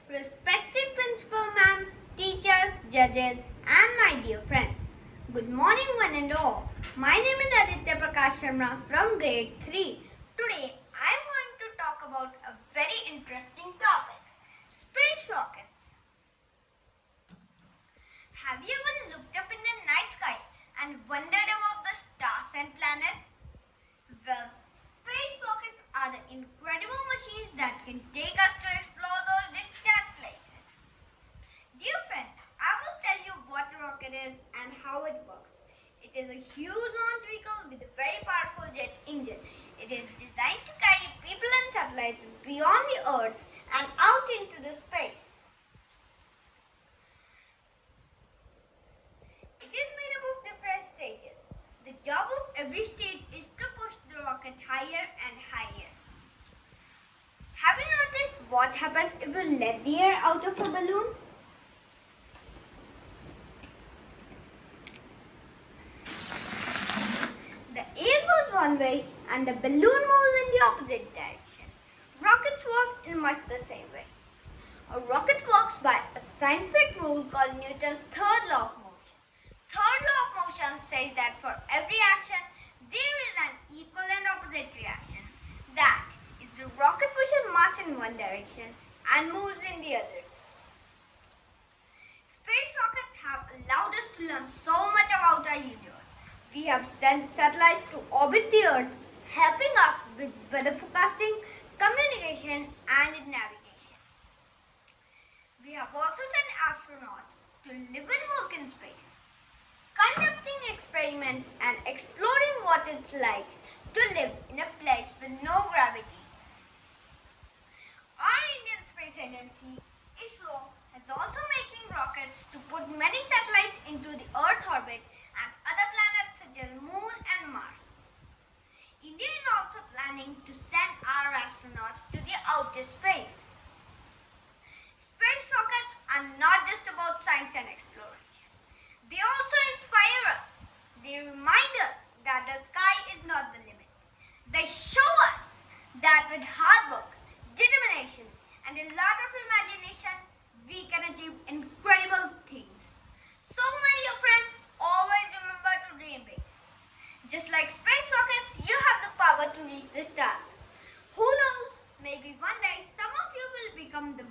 Respected Principal Ma'am, teachers, judges, and my dear friends. Good morning, one and all. My name is Aaditya Prakash from Grade 3. Today, I'm going to talk about a very interesting topic, space rockets. Have you ever looked up in the night sky and wondered about the stars and planets? Well, space rockets are the incredible machines that can take us to explore those distant places. Dear friends, I will tell you what a rocket is and how it works. It is a huge launch vehicle with a very powerful jet engine. It is designed to carry people and satellites beyond the Earth and out into the space. It is made up of different stages. The job of every stage is to push the rocket higher and higher. Have you noticed what happens if you let the air out of a balloon? The air goes one way and the balloon moves in the opposite direction. Rockets work in much the same way. A rocket works by a scientific rule called Newton's third law of motion. Third law of motion says that for every action, there is an equal and opposite reaction. That is, the rocket pushes mass in one direction and moves in the other. Space rockets have allowed us to learn so much about our universe. We have sent satellites to orbit the Earth, helping us with weather forecasting, communication, and navigation. We have also sent astronauts to live and work in space, conducting experiments and exploring what it's like to live in a place with no gravity. Our Indian Space Agency, ISRO, is also making rockets to put many satellites into the Earth orbit and other planets such as Moon and Mars. India is also planning to send our astronauts to the outer space. Space rockets are not just about science and exploration. They also inspire us. They remind us that the sky is not the limit. They show us that with hard work, determination, and a lot of imagination, we can achieve incredible things. So, my dear friends, always remember to dream big. Just like space rockets, you have the power to reach the stars. Who knows, maybe one day some of you will become the